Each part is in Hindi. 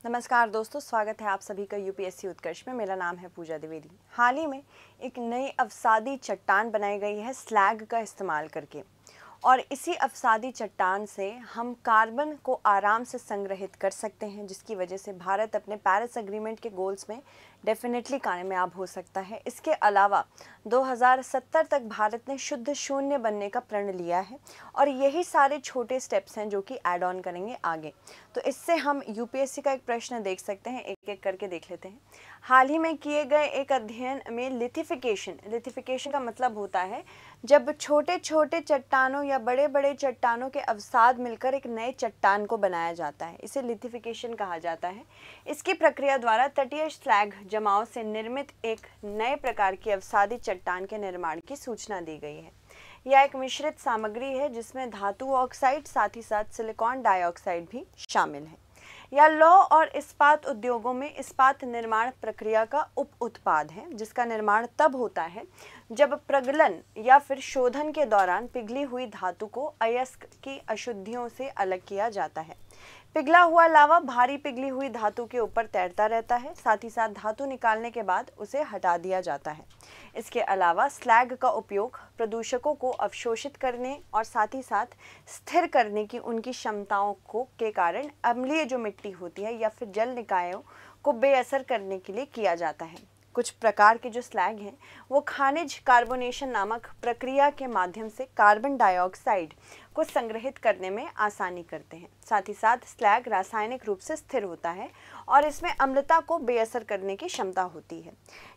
नमस्कार दोस्तों, स्वागत है आप सभी का यूपीएससी उत्कर्ष में। मेरा नाम है पूजा द्विवेदी। हाल ही में एक नई अवसादी चट्टान बनाई गई है स्लैग का इस्तेमाल करके, और इसी अवसादी चट्टान से हम कार्बन को आराम से संग्रहित कर सकते हैं, जिसकी वजह से भारत अपने पेरिस एग्रीमेंट के गोल्स में डेफिनेटली कामयाब हो सकता है। इसके अलावा 2070 तक भारत ने शुद्ध शून्य बनने का प्रण लिया है, और यही सारे छोटे स्टेप्स हैं जो कि ऐड ऑन करेंगे आगे। तो इससे हम यूपीएससी का एक प्रश्न देख सकते हैं, एक एक करके देख लेते हैं। हाल ही में किए गए एक अध्ययन में लिथिफिकेशन का मतलब होता है जब छोटे छोटे चट्टानों या बड़े बड़े चट्टानों के अवसाद मिलकर एक नए चट्टान को बनाया जाता है, इसे लिथिफिकेशन कहा जाता है। इसकी प्रक्रिया द्वारा तटीय स्लैग जमाव से निर्मित एक नए प्रकार की अवसादी चट्टान के निर्माण की सूचना दी गई है। यह एक मिश्रित सामग्री है जिसमें धातु ऑक्साइड साथ ही साथ सिलिकॉन डाइऑक्साइड भी शामिल है। यह लौह और इस्पात उद्योगों में इस्पात निर्माण प्रक्रिया का उप उत्पाद है, जिसका निर्माण तब होता है जब प्रगलन या फिर शोधन के दौरान पिघली हुई धातु को अयस्क की अशुद्धियों से अलग किया जाता है। पिघला हुआ लावा भारी पिघली हुई धातु के ऊपर तैरता रहता है, साथ ही साथ धातु निकालने के बाद उसे हटा दिया जाता है। इसके अलावा स्लैग का उपयोग प्रदूषकों को अवशोषित करने और साथ ही साथ स्थिर करने की उनकी क्षमताओं को के कारण अम्लीय जो मिट्टी होती है या फिर जल निकायों को बेअसर करने के लिए किया जाता है। कुछ प्रकार के जो स्लैग हैं वो खनिज कार्बोनेशन नामक प्रक्रिया के माध्यम से कार्बन डाइऑक्साइड को संग्रहित करने में आसानी करते हैं। साथ ही साथ स्लैग रासायनिक रूप से स्थिर होता है और इसमें अम्लता को बेअसर करने की क्षमता होती है।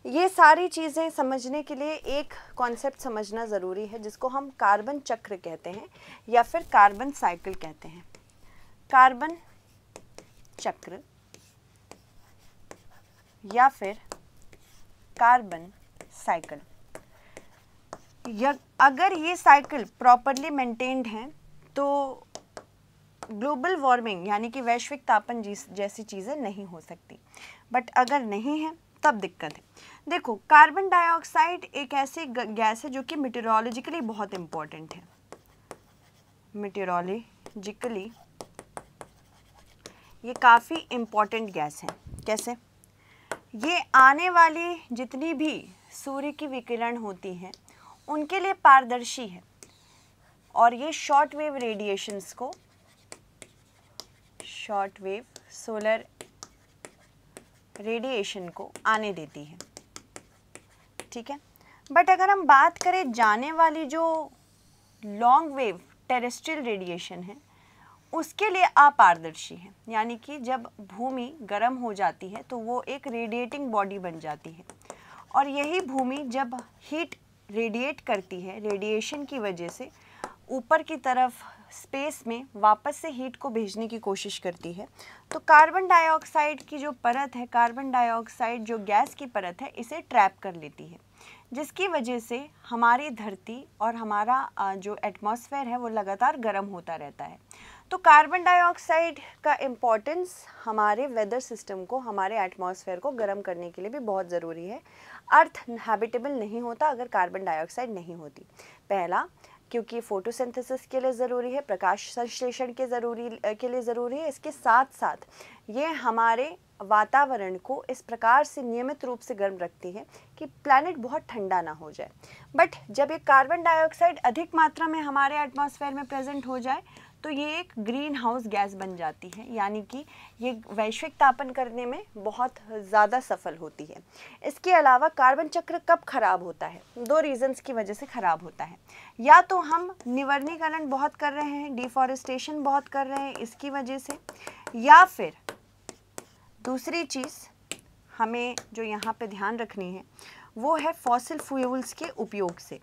ये सारी चीज़ें समझने के लिए एक कॉन्सेप्ट समझना ज़रूरी है, जिसको हम कार्बन चक्र कहते हैं या फिर कार्बन साइकिल कहते हैं। कार्बन चक्र या फिर कार्बन साइकिल, अगर ये साइकिल प्रॉपरली मेंटेन्ड है तो ग्लोबल वार्मिंग यानी कि वैश्विक तापन जैसी चीज़ें नहीं हो सकती, बट अगर नहीं है तब दिक्कत है। देखो, कार्बन डाइऑक्साइड एक ऐसी गैस है जो कि मीटेरोलॉजिकली बहुत इम्पोर्टेंट है। मीटेरोलॉजिकली ये काफ़ी इम्पोर्टेंट गैस है। कैसे? ये आने वाली जितनी भी सूर्य की विकिरण होती हैं उनके लिए पारदर्शी है, और ये शॉर्ट वेव रेडिएशंस को, शॉर्ट वेव सोलर रेडिएशन को आने देती है। ठीक है, बट अगर हम बात करें जाने वाली जो लॉन्ग वेव टेरेस्ट्रियल रेडिएशन है उसके लिए अपारदर्शी है, यानी कि जब भूमि गर्म हो जाती है तो वो एक रेडिएटिंग बॉडी बन जाती है, और यही भूमि जब हीट रेडिएट करती है रेडिएशन की वजह से ऊपर की तरफ स्पेस में वापस से हीट को भेजने की कोशिश करती है, तो कार्बन डाइऑक्साइड की जो परत है, कार्बन डाइऑक्साइड जो गैस की परत है, इसे ट्रैप कर लेती है, जिसकी वजह से हमारी धरती और हमारा जो एटमॉस्फेयर है वो लगातार गर्म होता रहता है। तो कार्बन डाइऑक्साइड का इम्पोर्टेंस हमारे वेदर सिस्टम को, हमारे एटमॉस्फेयर को गर्म करने के लिए भी बहुत ज़रूरी है। अर्थ हैबिटेबल नहीं होता अगर कार्बन डाइऑक्साइड नहीं होती। पहला, क्योंकि फोटोसिंथेसिस के लिए ज़रूरी है, प्रकाश संश्लेषण के लिए ज़रूरी है। इसके साथ साथ ये हमारे वातावरण को इस प्रकार से नियमित रूप से गर्म रखती है कि प्लैनेट बहुत ठंडा ना हो जाए। बट जब ये कार्बन डाइऑक्साइड अधिक मात्रा में हमारे एटमॉस्फेयर में प्रेजेंट हो जाए तो ये एक ग्रीन हाउस गैस बन जाती है, यानी कि ये वैश्विक तापन करने में बहुत ज़्यादा सफल होती है। इसके अलावा कार्बन चक्र कब खराब होता है? दो रीजंस की वजह से खराब होता है। या तो हम निवर्णीकरण बहुत कर रहे हैं, डिफॉरेस्टेशन बहुत कर रहे हैं इसकी वजह से, या फिर दूसरी चीज़ हमें जो यहाँ पे ध्यान रखनी है वो है फॉसिल फ्यूल्स के उपयोग से,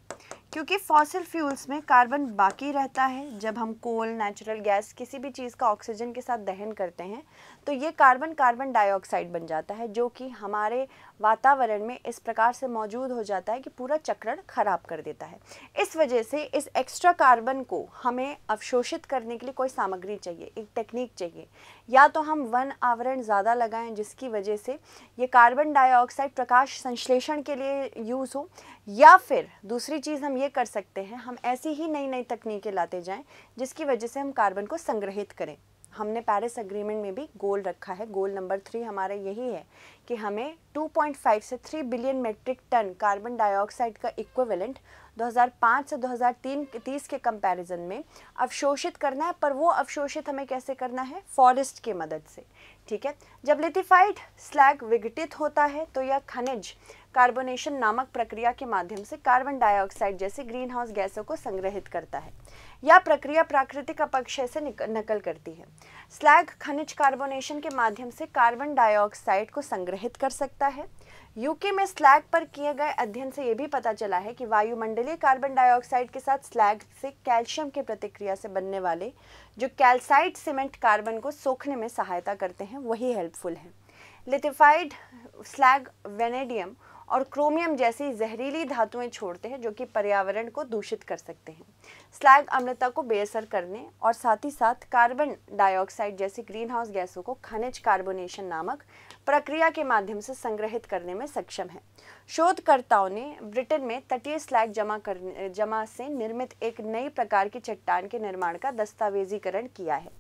क्योंकि फॉसिल फ्यूल्स में कार्बन बाकी रहता है। जब हम कोल, नेचुरल गैस, किसी भी चीज़ का ऑक्सीजन के साथ दहन करते हैं तो ये कार्बन डाइऑक्साइड बन जाता है, जो कि हमारे वातावरण में इस प्रकार से मौजूद हो जाता है कि पूरा चक्रण खराब कर देता है। इस वजह से इस एक्स्ट्रा कार्बन को हमें अवशोषित करने के लिए कोई सामग्री चाहिए, एक टेक्निक चाहिए। या तो हम वन आवरण ज़्यादा लगाएं जिसकी वजह से ये कार्बन डाइऑक्साइड प्रकाश संश्लेषण के लिए यूज़ हो, या फिर दूसरी चीज़ हम ये कर सकते हैं, हम ऐसी ही नई नई तकनीकें लाते जाएं जिसकी वजह से हम कार्बन को संग्रहित करें। हमने पेरिस एग्रीमेंट में भी गोल रखा है, गोल नंबर 3 हमारा यही है कि हमें 2.5 से 3 billion metric ton carbon dioxide का इक्विवेलेंट 2005 से 2030 के कंपैरिजन में अवशोषित करना है। पर वो अवशोषित हमें कैसे करना है? फॉरेस्ट की मदद से, ठीक है। जब लिथिफाइड स्लैग विघटित होता है तो यह खनिज कार्बोनेशन नामक प्रक्रिया के माध्यम से कार्बन डाइऑक्साइड जैसी ग्रीन हाउस गैसों को संग्रहित करता है। यह प्रक्रिया प्राकृतिक अपक्षय से नकल करती है। स्लैग खनिज कार्बोनेशन के माध्यम से कार्बन डाइऑक्साइड को संग्रहित कर सकता है। यूके में स्लैग पर किए गए अध्ययन से यह भी पता चला है कि वायुमंडलीय कार्बन डाइऑक्साइड के साथ स्लैग से कैल्शियम की प्रतिक्रिया से बनने वाले जो कैल्साइट सीमेंट कार्बन को सोखने में सहायता करते हैं वही हेल्पफुल है। लिथिफाइड स्लैग वेनेडियम और क्रोमियम जैसी जहरीली धातुएं छोड़ते हैं जो कि पर्यावरण को दूषित कर सकते हैं। स्लैग अम्लता को बेअसर करने और साथ ही साथ कार्बन डाइऑक्साइड जैसी ग्रीन हाउस गैसों को खनिज कार्बोनेशन नामक प्रक्रिया के माध्यम से संग्रहित करने में सक्षम है। शोधकर्ताओं ने ब्रिटेन में तटीय स्लैग जमा से निर्मित एक नई प्रकार की चट्टान के निर्माण का दस्तावेजीकरण किया है,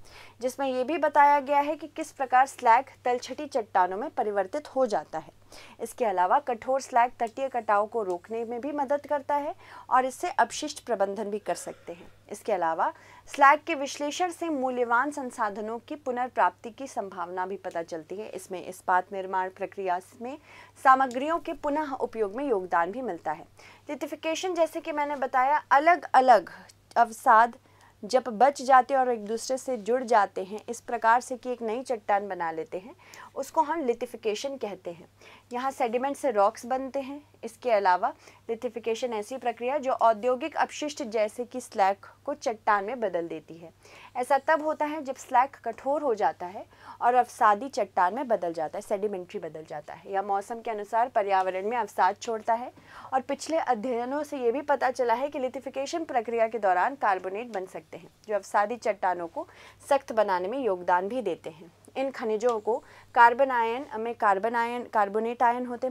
जिसमें यह भी बताया गया है कि किस प्रकार स्लैग तलछटी चट्टानों में परिवर्तित हो जाता है। इसके अलावा कठोर स्लैग तटीय कटाव को रोकने में भी मदद करता है और इससे अपशिष्ट प्रबंधन भी कर सकते हैं। इसके अलावा स्लैग के विश्लेषण से मूल्यवान संसाधनों की पुनर्प्राप्ति की संभावना भी पता चलती है। इसमें इस्पात निर्माण प्रक्रिया में सामग्रियों के पुनः उपयोग में योगदान भी मिलता है। लिथिफिकेशन, जैसे कि मैंने बताया, अलग अलग अवसाद जब बच जाते हैं और एक दूसरे से जुड़ जाते हैं इस प्रकार से कि एक नई चट्टान बना लेते हैं, उसको हम लिथिफिकेशन कहते हैं। यहाँ सेडिमेंट से रॉक्स बनते हैं। इसके अलावा लिथिफिकेशन ऐसी प्रक्रिया जो औद्योगिक अपशिष्ट जैसे कि स्लैग को चट्टान में बदल देती है। ऐसा तब होता है जब स्लैग कठोर हो जाता है और अवसादी चट्टान में बदल जाता है, सेडिमेंट्री बदल जाता है, या मौसम के अनुसार पर्यावरण में अवसाद छोड़ता है। और पिछले अध्ययनों से ये भी पता चला है कि लिथिफिकेशन प्रक्रिया के दौरान कार्बोनेट बन सकते हैं जो अवसादी चट्टानों को सख्त बनाने में योगदान भी देते हैं। इन खनिजों को कार्बोनेट आयन होते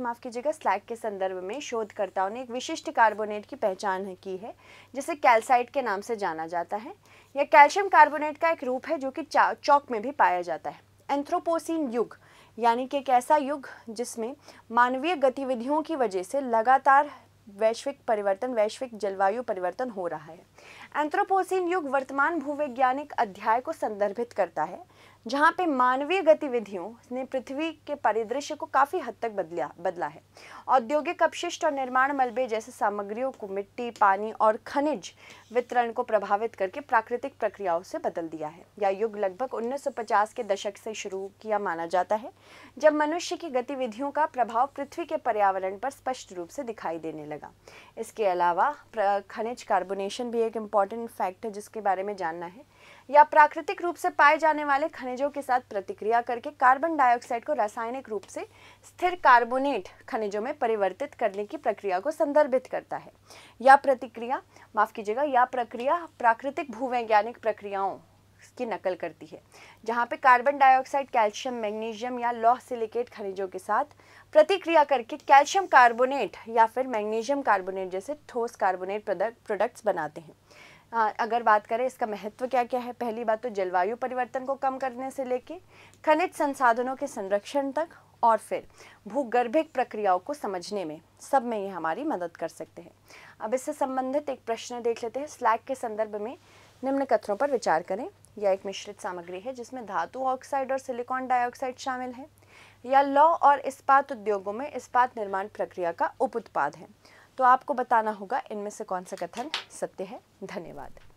स्लैग के संदर्भ में शोधकर्ताओं ने एक विशिष्ट कार्बोनेट की पहचान की है जिसे कैल्साइट के नाम से जाना जाता है। यह कैल्शियम कार्बोनेट का एक रूप है जो कि चॉक में भी पाया जाता है। एंथ्रोपोसीन युग यानी कि एक ऐसा युग जिसमें मानवीय गतिविधियों की वजह से लगातार वैश्विक जलवायु परिवर्तन हो रहा है। एंथ्रोपोसीन युग वर्तमान भूवैज्ञानिक अध्याय को संदर्भित करता है जहाँ पे मानवीय गतिविधियों ने पृथ्वी के परिदृश्य को काफ़ी हद तक बदला है। औद्योगिक अपशिष्ट और निर्माण मलबे जैसे सामग्रियों को मिट्टी, पानी और खनिज वितरण को प्रभावित करके प्राकृतिक प्रक्रियाओं से बदल दिया है। यह युग लगभग 1950 के दशक से शुरू किया माना जाता है, जब मनुष्य की गतिविधियों का प्रभाव पृथ्वी के पर्यावरण पर स्पष्ट रूप से दिखाई देने लगा। इसके अलावा खनिज कार्बोनेशन भी एक इम्पॉर्टेंट फैक्ट है जिसके बारे में जानना है। या प्राकृतिक रूप से पाए जाने वाले खनिजों के साथ प्रतिक्रिया करके कार्बन डाइऑक्साइड को रासायनिक रूप से स्थिर कार्बोनेट खनिजों में परिवर्तित करने की प्रक्रिया को संदर्भित करता है। यह प्रक्रिया प्राकृतिक भूवैज्ञानिक प्रक्रियाओं की नकल करती है, जहाँ पे कार्बन डाइऑक्साइड कैल्शियम, मैग्नीशियम या लौह सिलिकेट खनिजों के साथ प्रतिक्रिया करके कैल्शियम कार्बोनेट या फिर मैग्नीशियम कार्बोनेट जैसे ठोस कार्बोनेट प्रोडक्ट्स बनाते हैं। अगर बात करें इसका महत्व क्या क्या है, पहली बात तो जलवायु परिवर्तन को कम करने से लेके खनिज संसाधनों के संरक्षण तक और फिर भूगर्भिक प्रक्रियाओं को समझने में, सब में ये हमारी मदद कर सकते हैं। अब इससे संबंधित एक प्रश्न देख लेते हैं। स्लैग के संदर्भ में निम्न कथनों पर विचार करें। यह एक मिश्रित सामग्री है जिसमें धातु ऑक्साइड और सिलिकॉन डाइऑक्साइड शामिल है। यह लौह और इस्पात उद्योगों में इस्पात निर्माण प्रक्रिया का उप उत्पाद है। तो आपको बताना होगा इनमें से कौन सा कथन सत्य है। धन्यवाद।